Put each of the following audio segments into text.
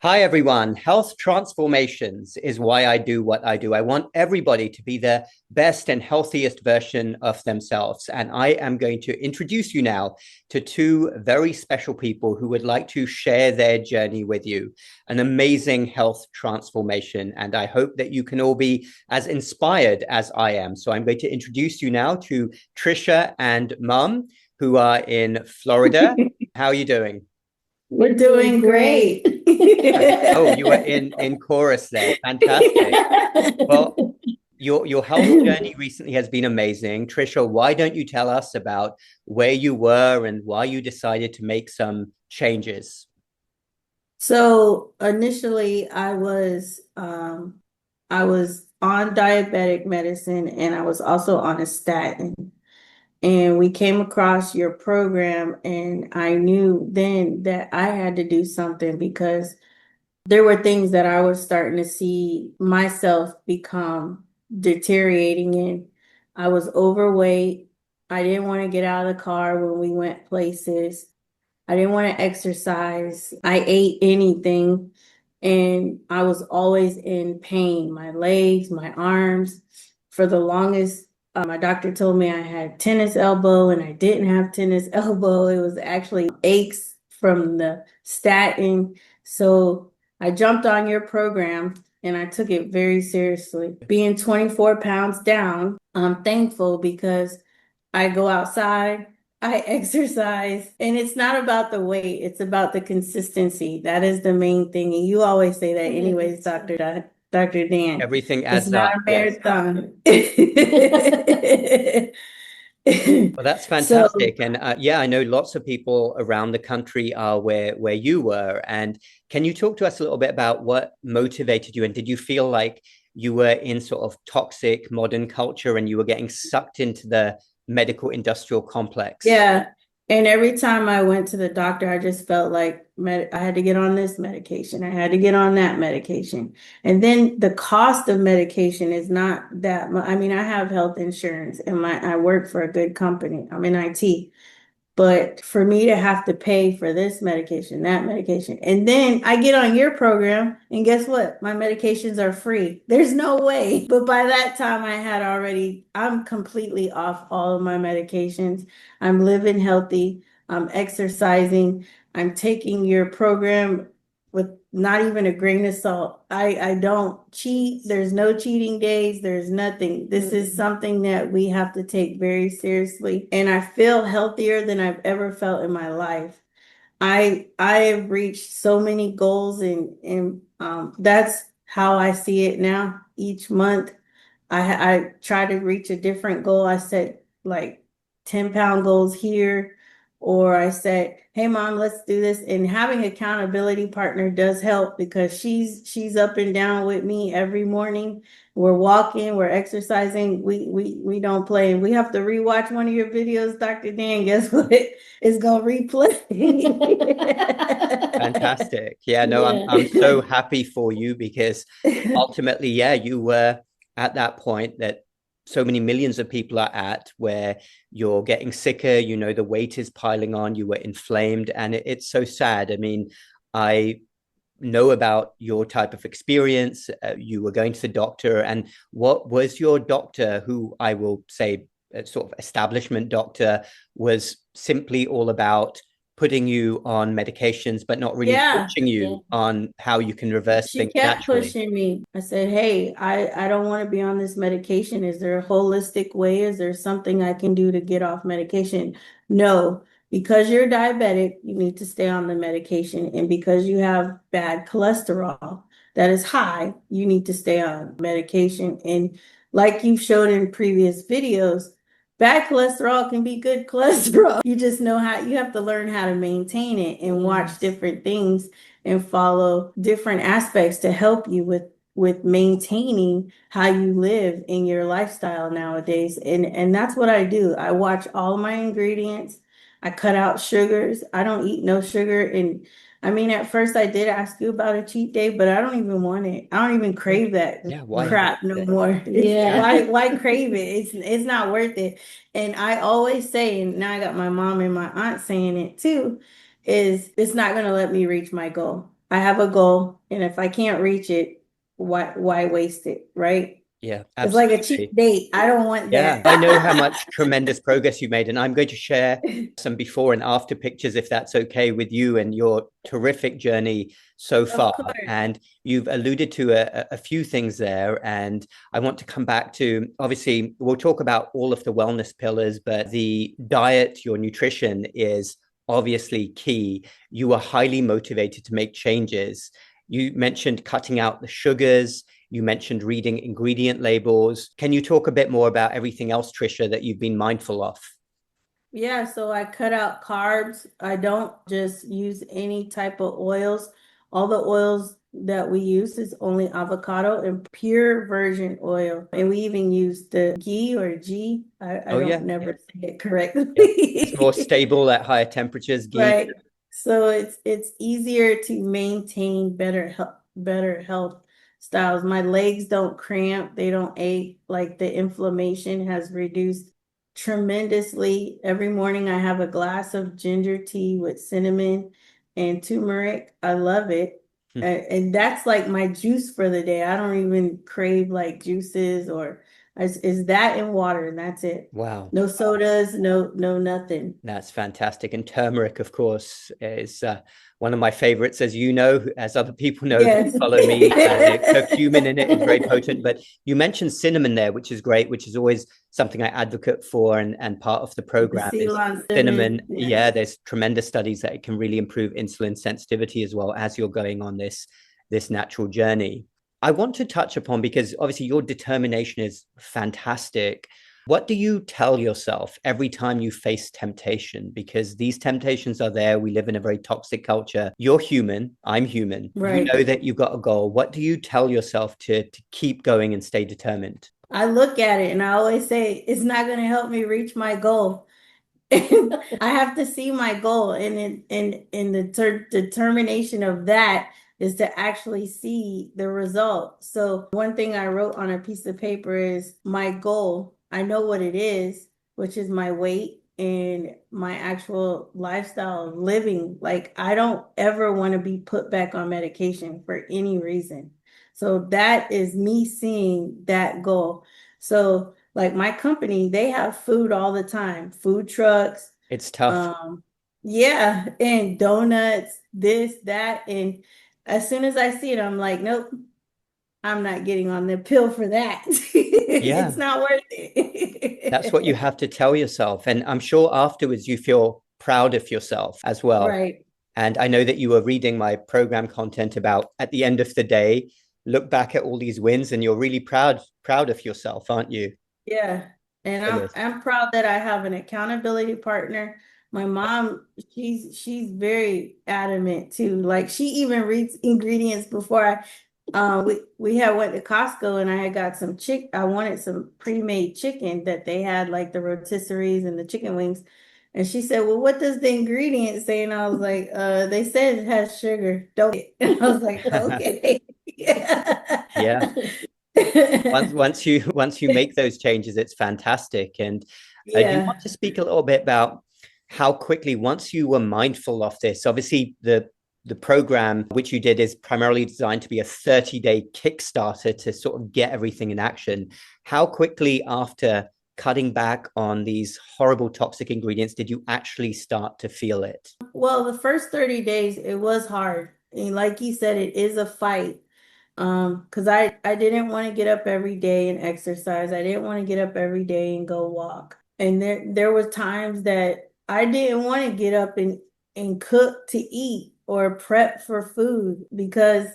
Hi, everyone. Health transformations is why I do what I do. I want everybody to be the best and healthiest version of themselves. And I am going to introduce you now to two very special people who would like to share their journey with you, an amazing health transformation. And I hope that you can all be as inspired as I am. So I'm going to introduce you now to Tricia and Mum, who are in Florida. How are you doing? We're doing great. Oh, you were in chorus there. Fantastic. Well, your health journey recently has been amazing. Tricia, why don't you tell us about where you were and why you decided to make some changes? So initially I was on diabetic medicine and I was also on a statin. And we came across your program and I knew then that I had to do something because there were things that I was starting to see myself become deteriorating in. I was overweight. I didn't want to get out of the car when we went places. I didn't want to exercise. I ate anything and I was always in pain, my legs, my arms. For the longest, my doctor told me I had tennis elbow and I didn't have tennis elbow. It was actually aches from the statin. So I jumped on your program and I took it very seriously. Being 24 pounds down, I'm thankful because I go outside, I exercise, and it's not about the weight, it's about the consistency. That is the main thing. And you always say that anyways, Dr. Dan. Everything It's adds not up. a Yes. marathon. Well, that's So fantastic. And yeah, I know lots of people around the country are where you were. And can you talk to us a little bit about what motivated you? And did you feel like you were in sort of toxic modern culture and you were getting sucked into the medical industrial complex? yeah. And every time I went to the doctor, I just felt like I had to get on this medication. I had to get on that medication. And then the cost of medication is not that much. I mean, I have health insurance and I work for a good company. I'm in IT. But for me to have to pay for this medication, that medication, and then I get on your program, and guess what? My medications are free. There's no way. But by that time, I'm completely off all of my medications. I'm living healthy. I'm exercising. I'm taking your program with not even a grain of salt. I don't cheat. There's no cheating days. There's nothing. This is something that we have to take very seriously. And I feel healthier than I've ever felt in my life. I have reached so many goals and that's how I see it now. Each month I try to reach a different goal. I set like 10-pound goals here, or I said, hey mom, let's do this. And having accountability partner does help because she's up and down with me every morning. We're walking, we're exercising. We don't play. We have to rewatch one of your videos, Dr. Dan. Guess what? It's gonna replay. Fantastic. Yeah, no, I'm Yeah. I'm so happy for you because ultimately, yeah, you were at that point that so many millions of people are at where you're getting sicker, the weight is piling on, you were inflamed, and it's so sad. I mean, I know about your type of experience. You were going to the doctor, and what was your doctor, who I will say, sort of establishment doctor, was simply all about putting you on medications, but not really Yeah. coaching you on how you can reverse She things kept naturally. pushing me. I said, hey, I don't want to be on this medication. Is there a holistic way? Is there something I can do to get off medication? No, because you're diabetic, you need to stay on the medication. And because you have bad cholesterol that is high, you need to stay on medication. And like you've showed in previous videos, bad cholesterol can be good cholesterol. You just know how you have to learn how to maintain it and watch different things and follow different aspects to help you with maintaining how you live in your lifestyle nowadays. And that's what I do. I watch all my ingredients. I cut out sugars. I don't eat no sugar. And I mean, at first I did ask you about a cheat day, but I don't even want it. I don't even crave that Yeah, why have crap no it? more. Yeah. Why crave it? It's not worth it. And I always say, and now I got my mom and my aunt saying it too, is it's not going to let me reach my goal. I have a goal, and if I can't reach it, why waste it, right? Yeah, It's like a cheap absolutely. date. I don't want Yeah, I know how that. much tremendous progress you've made, and I'm going to share some before and after pictures if that's okay with you and your terrific journey so Of far. course. And you've alluded to a few things there, and I want to come back to obviously, we'll talk about all of the wellness pillars, but the diet, your nutrition is obviously key. You are highly motivated to make changes. You mentioned cutting out the sugars. You mentioned reading ingredient labels. Can you talk a bit more about everything else, Tricia, that you've been mindful of? Yeah, so I cut out carbs. I don't just use any type of oils. All the oils that we use is only avocado and pure virgin oil. And we even use the ghee or ghee. I Oh, don't yeah. never say it Yeah. It's more correctly. stable at higher temperatures, ghee. Right. So it's easier to maintain better health styles. My legs don't cramp, they don't ache, like the inflammation has reduced tremendously. Every morning I have a glass of ginger tea with cinnamon and turmeric. I love it. Hmm. And that's like my juice for the day. I don't even crave like juices or is that in water and that's it. Wow. No sodas, no nothing. That's fantastic. And turmeric, of course, is one of my favorites, as you know, as other people know that Yes. follow me. The curcumin in it is very potent. But you mentioned cinnamon there, which is great, which is always something I advocate for. And part of the The program is Ceylon cinnamon. cinnamon. Yeah, Yes. there's tremendous studies that it can really improve insulin sensitivity as well as you're going on this natural journey. I want to touch upon because obviously your determination is fantastic. What do you tell yourself every time you face temptation? Because these temptations are there. We live in a very toxic culture. You're human. I'm human. You Right. know that you've got a goal. What do you tell yourself to keep going and stay determined? I look at it and I always say it's not going to help me reach my goal. I have to see my goal, and the determination of that is to actually see the result. So one thing I wrote on a piece of paper is my goal. I know what it is, which is my weight and my actual lifestyle of living. Like I don't ever want to be put back on medication for any reason. So that is me seeing that goal. So like my company, they have food all the time, food trucks, It's tough. um, yeah, and donuts, this, that. And as soon as I see it, I'm like, nope, I'm not getting on the pill for that. It's Yeah, not worth that's what you it. have to tell yourself. And I'm sure afterwards you feel proud of yourself as well. Right. And I know that you were reading my program content about at the end of the day, look back at all these wins and you're really proud of yourself, aren't you? Yeah. And For I'm this. I'm proud that I have an accountability partner. My mom, she's very adamant too. Like she even reads ingredients before we had went to Costco and I had got some I wanted some pre-made chicken that they had like the rotisseries and the chicken wings. And she said, "Well, what does the ingredient say?" And I was like, they said it has sugar. Don't." And I was like, "Okay." Yeah. Once you make those changes, it's fantastic. And do you Yeah. want to speak a little bit about how quickly, once you were mindful of this, obviously the program which you did is primarily designed to be a 30-day Kickstarter to sort of get everything in action. How quickly after cutting back on these horrible toxic ingredients did you actually start to feel it? Well, the first 30 days it was hard. And like you said, it is a fight. Because I didn't want to get up every day and exercise. I didn't want to get up every day and go walk. And there were times that I didn't want to get up and cook to eat or prep for food because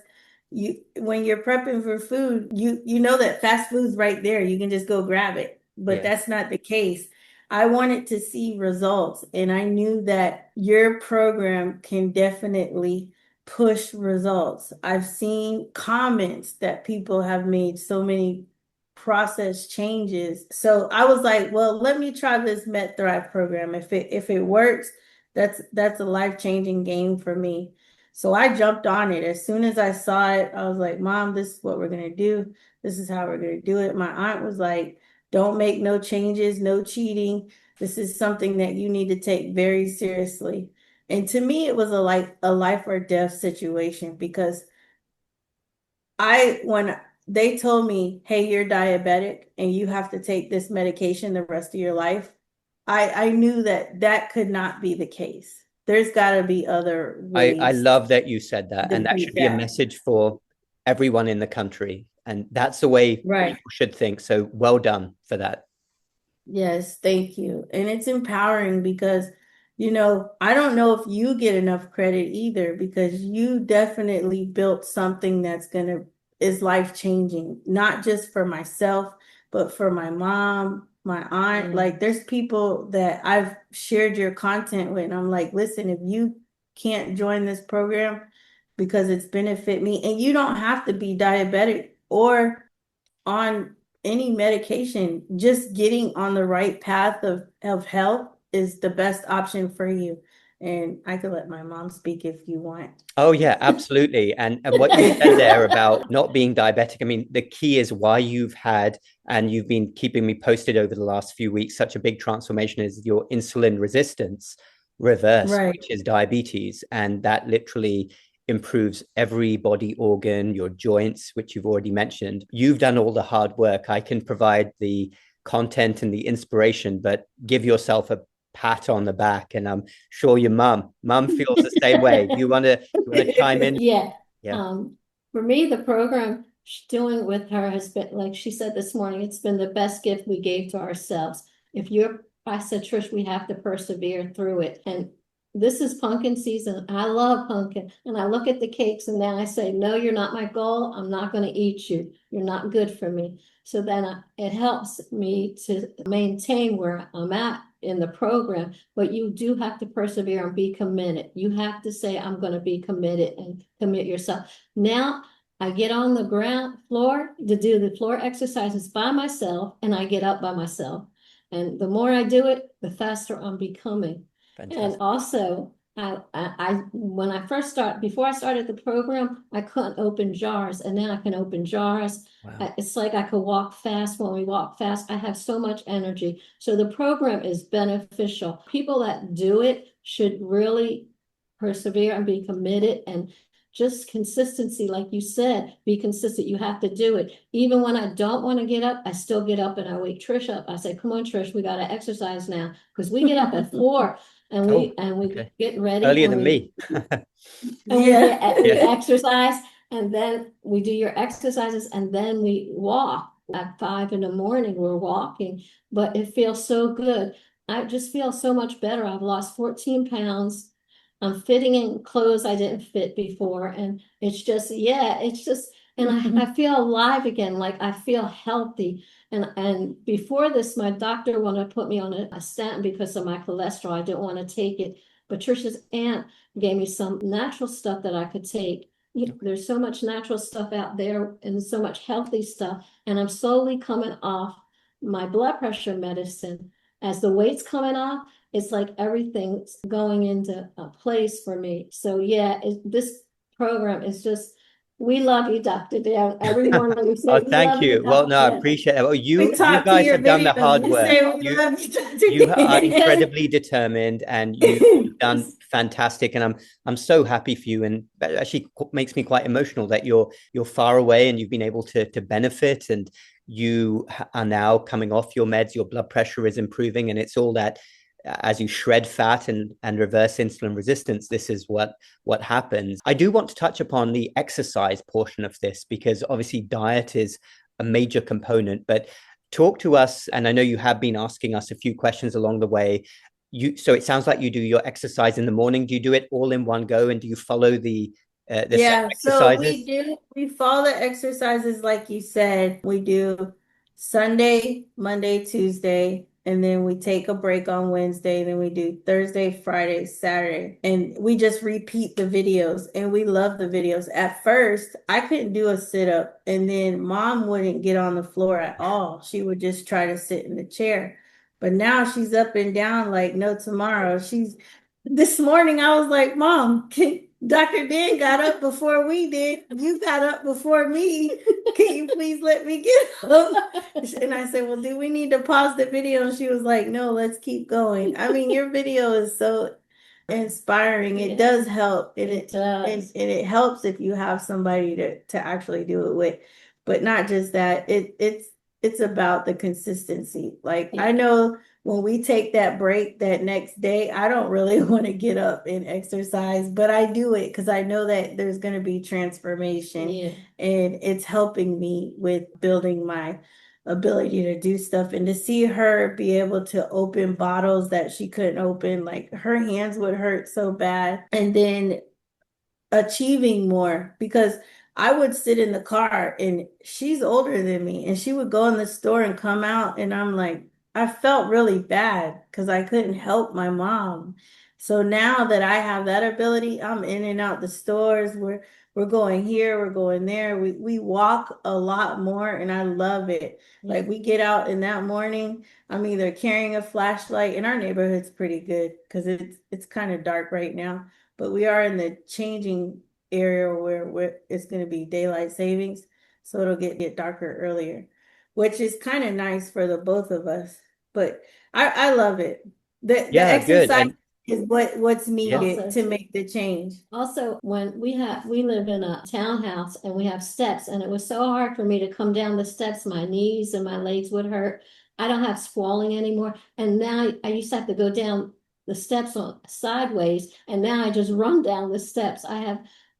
you when you're prepping for food, you know that fast food's right there. You can just go grab it. But Yeah. that's not the case. I wanted to see results, and I knew that your program can definitely push results. I've seen comments that people have made so many process changes. So I was like, well, let me try this Met Thrive program. If it works, that's a life-changing game for me. So I jumped on it. As soon as I saw it, I was like, Mom, this is what we're gonna do. This is how we're gonna do it. My aunt was like, don't make no changes, no cheating. This is something that you need to take very seriously. And to me, it was a life or death situation because when they told me, hey, you're diabetic and you have to take this medication the rest of your life, I knew that that could not be the case. There's got to be other I ways love that you said to that. And that defeat should be a that. message for everyone in the country. And that's the way Right. people should think. So well done for that. Yes, thank you. And it's empowering because, I don't know if you get enough credit either because you definitely built something is life changing, not just for myself, but for my mom, my aunt. Like there's people that I've shared your content with, and I'm like, listen, if you can't join this program because it's benefit me, and you don't have to be diabetic or on any medication, just getting on the right path of health is the best option for you. And I could let my mom speak if you want. Oh yeah, absolutely. And what you said there about not being diabetic, I mean, the key is why you've had, and you've been keeping me posted over the last few weeks, such a big transformation is your insulin resistance reversed, Right. which is diabetes. And that literally improves every body organ, your joints, which you've already mentioned. You've done all the hard work. I can provide the content and the inspiration, but give yourself a pat on the back, and I'm sure your mum feels the same way. You want to chime in? Yeah. Yeah. For me, the program doing with her has been, like she said this morning, it's been the best gift we gave to ourselves. I said, Trish, we have to persevere through it. And this is pumpkin season. I love pumpkin. And I look at the cakes and then I say, no, you're not my goal. I'm not going to eat you. You're not good for me. So then it helps me to maintain where I'm at in the program, but you do have to persevere and be committed. You have to say, I'm going to be committed and commit yourself. Now I get on the ground floor to do the floor exercises by myself, and I get up by myself. And the more I do it, the faster I'm becoming. Fantastic. And also, before I started the program, I couldn't open jars, and now I can open jars. Wow. It's like I could walk fast. When we walk fast, I have so much energy. So the program is beneficial. People that do it should really persevere and be committed, and just consistency, like you said, be consistent. You have to do it. Even when I don't want to get up, I still get up and I wake Trish up. I say, come on, Trish, we got to exercise now, because we get up at 4 and we okay. get ready. Earlier and than me. we Yeah. exercise, and then we do your exercises, and then we walk at 5 in the morning. We're walking, but it feels so good. I just feel so much better. I've lost 14 pounds. I'm fitting in clothes I didn't fit before. And it's just, and I feel alive again. Like I feel healthy. And before this, my doctor wanted to put me on a statin because of my cholesterol. I didn't want to take it. But Tricia's aunt gave me some natural stuff that I could take. There's so much natural stuff out there and so much healthy stuff. And I'm slowly coming off my blood pressure medicine. As the weight's coming off, it's like everything's going into a place for me. So yeah, this program is just, we love you, Dr. Dan. Everyone that we say, Oh, we thank love you, you. Well, Dr. no, I Dan. appreciate it. Well, We you talk to guys your have done the videos. hard We work. say we You love you, Dr. you are Dan. incredibly determined, and you've done fantastic. And I'm so happy for you. And that actually makes me quite emotional that you're far away and you've been able to benefit, and you are now coming off your meds. Your blood pressure is improving, and it's all that as you shred fat and reverse insulin resistance, this is what happens. I do want to touch upon the exercise portion of this, because obviously diet is a major component, but talk to us. And I know you have been asking us a few questions along the way. So it sounds like you do your exercise in the morning. Do you do it all in one go, and do you follow the Yeah, so exercises? we follow the exercises like you said. We do Sunday, Monday, Tuesday, and then we take a break on Wednesday. Then we do Thursday, Friday, Saturday, and we just repeat the videos. And we love the videos. At first, I couldn't do a sit up, and then mom wouldn't get on the floor at all. She would just try to sit in the chair. But now she's up and down like no tomorrow. This morning I was like, Mom, Dr. Dan got up before we did. You got up before me. Can you please let me get up? And I said, well, do we need to pause the video? And she was like, no, let's keep going. I mean, your video is so inspiring. It Yeah. does help. And It does. and it helps if you have somebody to actually do it with. But not just that, it's about the consistency. Like Yeah. I know when we take that break that next day, I don't really want to get up and exercise, but I do it because I know that there's going to be transformation, Yeah. and it's helping me with building my ability to do stuff. And to see her be able to open bottles that she couldn't open, like her hands would hurt so bad, and then achieving more, because I would sit in the car and she's older than me and she would go in the store and come out and I'm like, I felt really bad because I couldn't help my mom. So now that I have that ability, I'm in and out the stores. We're going here, we're going there. We walk a lot more and I love it. Like we get out in that morning, I'm either carrying a flashlight, and our neighborhood's pretty good because it's kind of dark right now, but we are in the changing area where it's going to be daylight savings, so it'll get darker earlier, which is kind of nice for the both of us. But I love it. The Yeah, good. exercise And is what's yeah, needed Also, to make the change. Also, when we live in a townhouse and we have steps, and it was so hard for me to come down the steps, my knees and my legs would hurt. I don't have swelling anymore. And now I used to have to go down the steps on sideways, and now I just run down the steps. I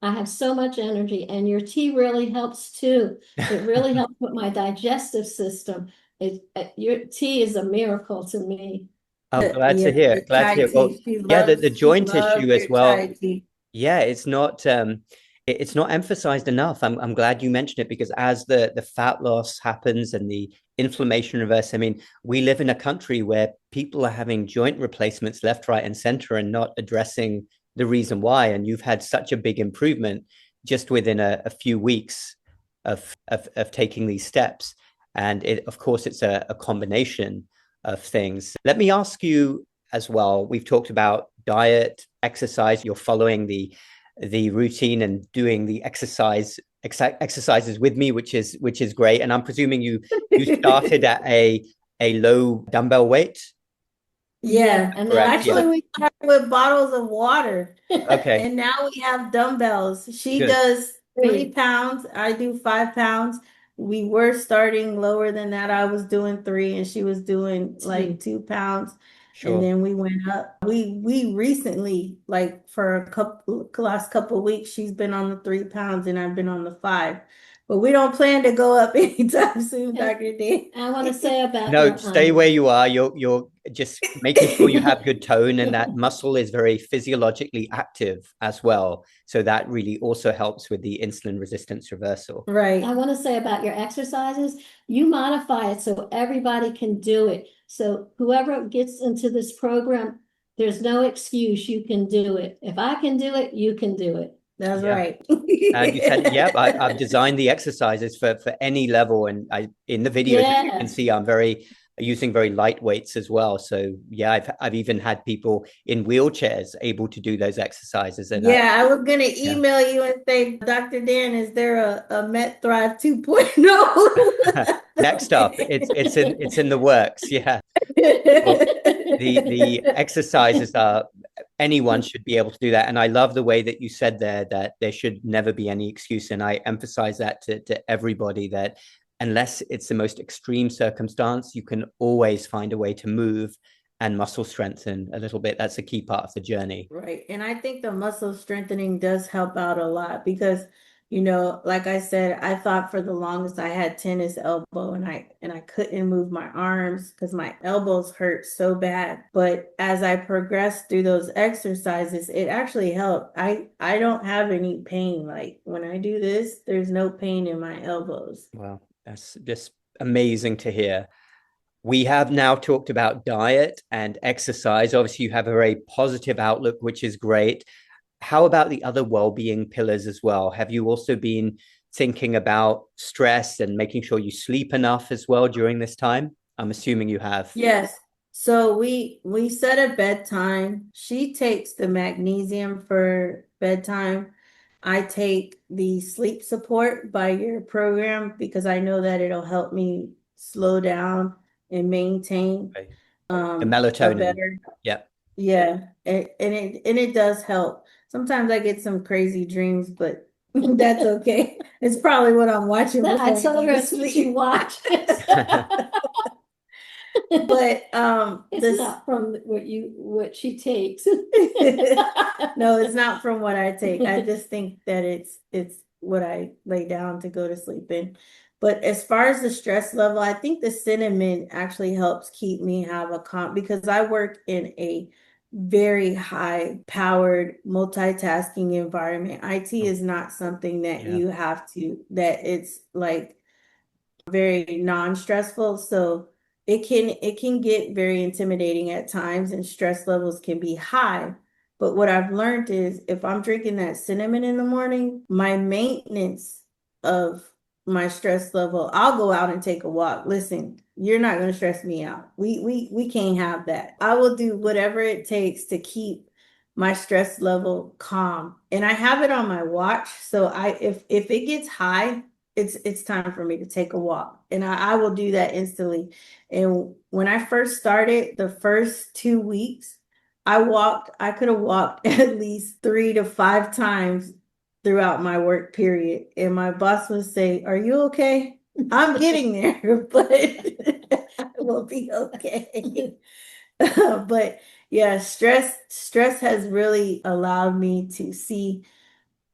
have so much energy, and your tea really helps too. It really helps with my digestive system. Your tea is a miracle to me. I'm glad to Yeah, hear the it. Glad to chai hear. Well, tea. She yeah, loves the she joint loves issue as your well. chai tea. Yeah, it's not emphasized enough. I'm glad you mentioned it, because as the fat loss happens and the inflammation reverse, I mean, we live in a country where people are having joint replacements left, right, and center and not addressing the reason why. And you've had such a big improvement just within a few weeks of taking these steps. And of course, it's a combination of things. Let me ask you as well. We've talked about diet, exercise. You're following the routine and doing the exercises with me, which is great. And I'm presuming you started at a low dumbbell weight. Yeah, And then Correct. actually, Yeah. we started with bottles of water, Okay. and now we have dumbbells. She Good. does 3 pounds, I do 5 pounds. We were starting lower than that. I was doing 3, and she was doing like 2 pounds, and Sure. then we went up. We recently, like for last couple of weeks, she's been on the 3 pounds, and I've been on the 5. But we don't plan to go up anytime soon, Dr. D. I want to say about No, your stay where you are. You're just making sure you have good tone, and that muscle is very physiologically active as well. So that really also helps with the insulin resistance reversal. Right. I want to say about your exercises, you modify it so everybody can do it. So whoever gets into this program, there's no excuse. You can do it. If I can do it, you can do it. That's Yeah. right. And you said, yep, I've designed the exercises for any level. And in the videos, as you can Yes. see, I'm using very light weights as well. So yeah, I've even had people in wheelchairs able to do those exercises. And Yeah, I was gonna yeah. email you and say, Dr. Dan, is there a Met Thrive 2.0? Next up, it's in the works. Yeah. Well, the exercises are, anyone should be able to do that. And I love the way that you said there that there should never be any excuse. And I emphasize that to everybody, that unless it's the most extreme circumstance, you can always find a way to move and muscle strengthen a little bit. That's a key part of the journey. Right. And I think the muscle strengthening does help out a lot because, like I said, I thought for the longest I had tennis elbow, and I couldn't move my arms because my elbows hurt so bad. But as I progressed through those exercises, it actually helped. I don't have any pain. Like when I do this, there's no pain in my elbows. Well, that's just amazing to hear. We have now talked about diet and exercise. Obviously, you have a very positive outlook, which is great. How about the other well-being pillars as well? Have you also been thinking about stress and making sure you sleep enough as well during this time? I'm assuming you have. Yes. So we set a bedtime. She takes the magnesium for bedtime. I take the sleep support by your program because I know that it'll help me slow down and maintain Okay. The a melatonin. better, Yeah. Yeah, and it does help. Sometimes I get some crazy dreams, but that's okay. It's probably what I'm watching before I I told go her to that's what sleep. you watch. But It's this not from what she takes. no, it's not from what I take. I just think that it's what I lay down to go to sleep in. But as far as the stress level, I think the cinnamon actually helps keep me have a calm because I work in a very high powered multitasking environment. IT is not something that Yeah. you have to, that it's like very non-stressful. So it can get very intimidating at times and stress levels can be high. But what I've learned is if I'm drinking that cinnamon in the morning, my maintenance of my stress level, I'll go out and take a walk. Listen, you're not going to stress me out. We can't have that. I will do whatever it takes to keep my stress level calm. And I have it on my watch. So if it gets high, it's time for me to take a walk. And I will do that instantly. And when I first started, the first 2 weeks, I could have walked at least 3 to 5 times throughout my work period. And my boss would say, "Are you okay?" I'm getting there, but I will be okay. But yeah, stress has really allowed me to see,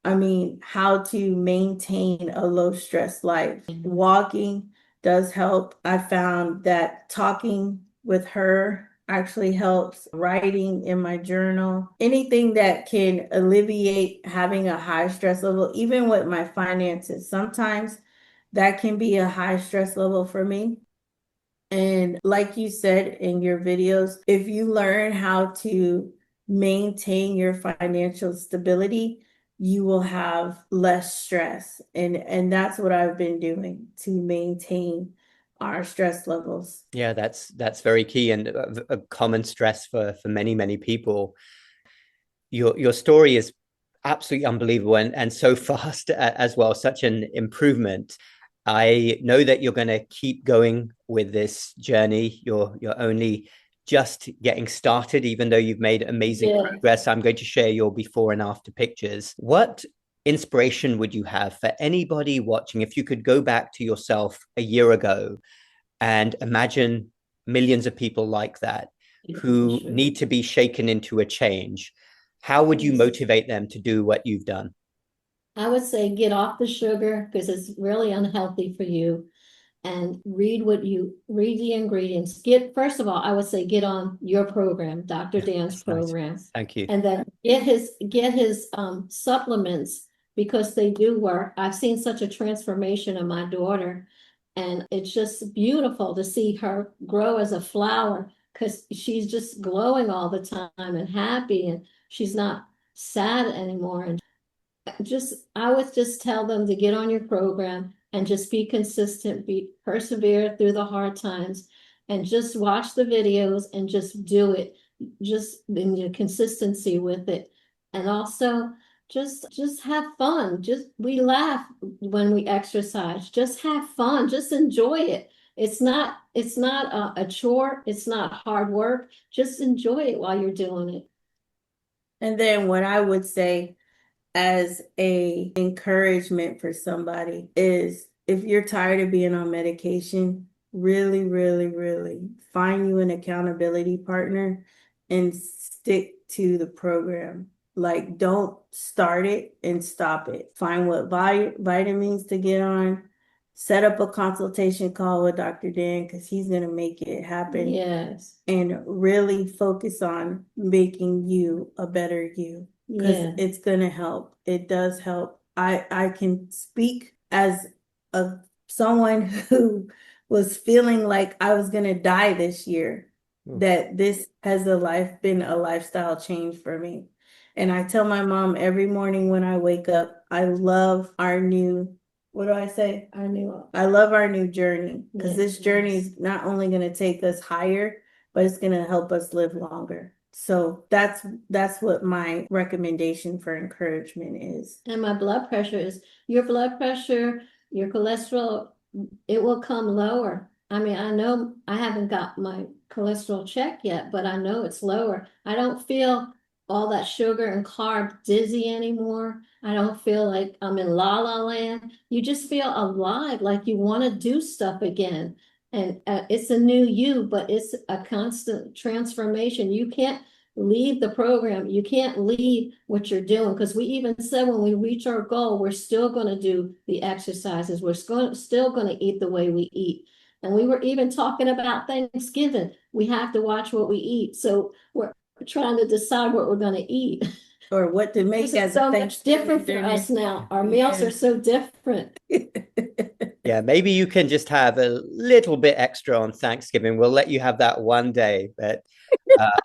I mean, how to maintain a low stress life. Walking does help. I found that talking with her actually helps. Writing in my journal, anything that can alleviate having a high stress level, even with my finances. Sometimes that can be a high stress level for me. And like you said in your videos, if you learn how to maintain your financial stability, you will have less stress. And that's what I've been doing to maintain our stress levels. Yeah, that's very key and a common stress for many people. Your story is absolutely unbelievable and so fast as well, such an improvement. I know that you're going to keep going with this journey. You're only just getting started, even though you've made amazing progress. I'm going to share your before and after pictures. What inspiration would you have for anybody watching if you could go back to yourself a year ago and imagine millions of people like that who need to be shaken into a change? How would you motivate them to do what you've done? I would say get off the sugar because it's really unhealthy for you, and read the ingredients. First of all, I would say get on your program, Dr. Dhand's program. Nice. Thank you. And then get his supplements because they do work. I've seen such a transformation in my daughter, and it's just beautiful to see her grow as a flower because she's just glowing all the time and happy, and she's not sad anymore. And I would just tell them to get on your program and just be consistent, persevere through the hard times, and just watch the videos and just do it, just in your consistency with it. And also just have fun. We laugh when we exercise. Just have fun. Just enjoy it. It's not a chore. It's not hard work. Just enjoy it while you're doing it. And then what I would say as a encouragement for somebody is if you're tired of being on medication, really, really, really find you an accountability partner and stick to the program. Like, don't start it and stop it. Find what vitamins to get on. Set up a consultation call with Dr. Dan because he's going to make it happen. Yes. And really focus on making you a better you because it's going to help. It does help. I can speak as someone who was feeling like I was going to die this year, that this has been a lifestyle change for me. And I tell my mom every morning when I wake up, I love our new, what do I say? I love our new journey because this journey is not only going to take us higher, but it's going to help us live longer. So that's what my recommendation for encouragement is. And my blood pressure, your cholesterol, it will come lower. I mean, I know I haven't got my cholesterol checked yet, but I know it's lower. I don't feel all that sugar and carb dizzy anymore. I don't feel like I'm in la la land. You just feel alive, like you want to do stuff again. And it's a new you, but it's a constant transformation. You can't leave the program. You can't leave what you're doing, because we even said when we reach our goal, we're still going to do the exercises. We're still going to eat the way we eat. And we were even talking about Thanksgiving. We have to watch what we eat. So we're trying to decide what we're going to eat. Or what to make This as is so much Thanksgiving different for dinner. us now. Our meals Yeah. are so different. Yeah, maybe you can just have a little bit extra on Thanksgiving. We'll let you have that one day, but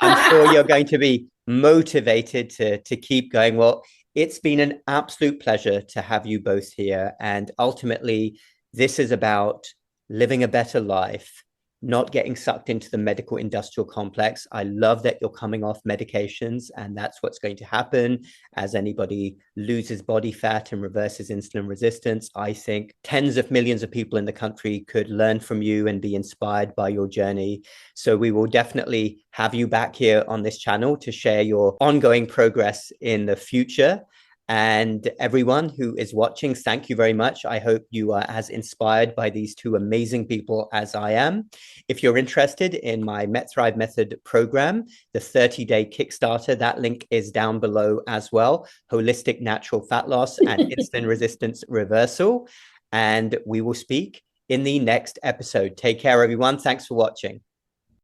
I'm sure you're going to be motivated to keep going. Well, it's been an absolute pleasure to have you both here. And ultimately, this is about living a better life, not getting sucked into the medical industrial complex. I love that you're coming off medications, and that's what's going to happen as anybody loses body fat and reverses insulin resistance. I think tens of millions of people in the country could learn from you and be inspired by your journey. So we will definitely have you back here on this channel to share your ongoing progress in the future. And everyone who is watching, thank you very much. I hope you are as inspired by these two amazing people as I am. If you're interested in my MetThrive Method program, the 30-day Kickstarter, that link is down below as well. Holistic natural fat loss and insulin resistance reversal. And we will speak in the next episode. Take care, everyone. Thanks for watching.